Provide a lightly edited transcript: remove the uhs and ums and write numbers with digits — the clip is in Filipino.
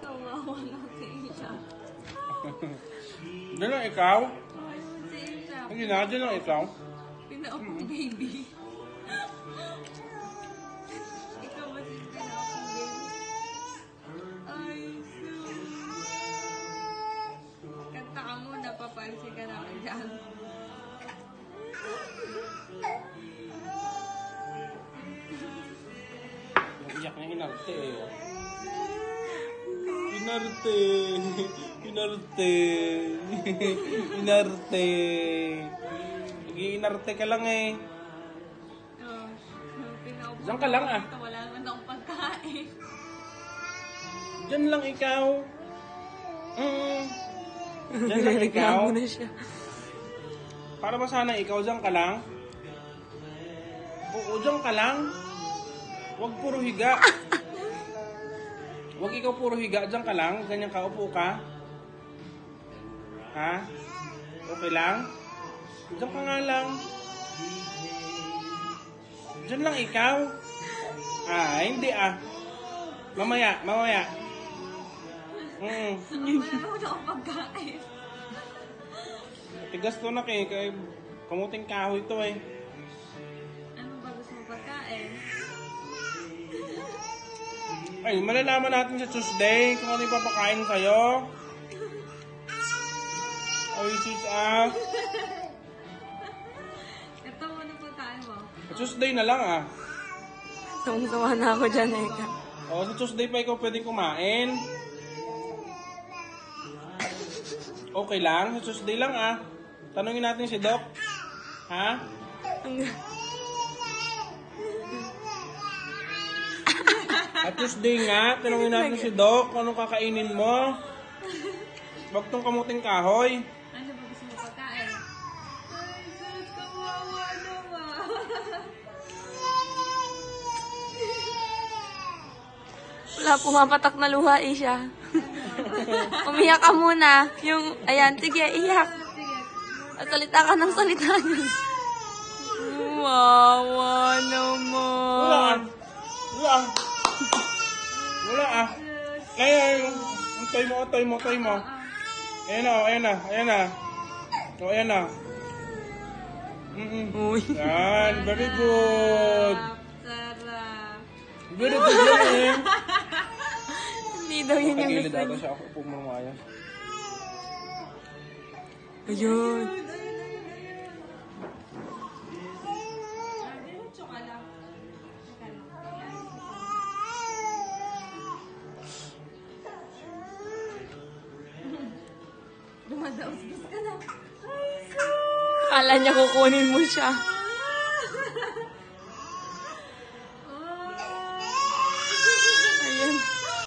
Kawawa na si Isha. Diyan lang ikaw? Si Isha. Hindi na, diyan lang ikaw. Pinaupong baby. Ikaw ba si pinaupong baby? Ay, sus. Kanta ka muna, papansin ka namin dyan. Iyak niya inarte eh. Inarte. Inarte. Inarte. Nag-iinarte ka lang eh. Oh, pinaupong Diyan ka lang ah. ito, wala naman akong pagkain. Diyan lang ikaw. Diyan lang ikaw. Reklamo na siya. Para ba sana ikaw diyan ka lang? Oo, diyan ka lang. Huwag puro higa. Huwag ikaw puro higa. Diyan ka lang. Ganyan ka. Upo ka. Ha? Okay lang? Diyan ka nga lang. Diyan lang ikaw. Ah, hindi ah. Mamaya, mamaya. Wala naman akong pagkain. Tigas to na kay kamuting kahoy to eh. Ano ba gusto mo pagkain? Ay, malalaman natin sa Tuesday kung ano yung papakain sa'yo. Ay, sus ah. Ito mo na pagkain mo. Sa Tuesday na lang ah. Tawang-tawa na ako dyan, Eka. O, sa Tuesday pa ikaw pwede kumain. Okay lang? Sa Tuesday lang ah. Tanungin natin si Doc. Ha? At Tuesday nga, tanungin natin si Doc kung anong kakainin mo. Huwag tong kamuting kahoy. Ano ba gusto mo pagkain? Ay, sus, kawawa naman. Wala, pumapatak na luha eh siya. Umiyak ka muna. Yung, ayan, sige, iyak. At salita ka ng salita niya. Wawa naman. Wala ah. Wala ah. Wala ah. Ay, toy mo, toy mo, toy mo. Ayan na, ayan na, ayan na. O, ayan na. Uy. Yan, very good. Sarap. Very good yan eh. Hindi daw yun yung Tagilid gusto ako niya. siya ako pumamaya. Ayun. Diretso ka lang. Dumadaos-dos ka na. Ay, sus. Akala niya kukunin mo siya.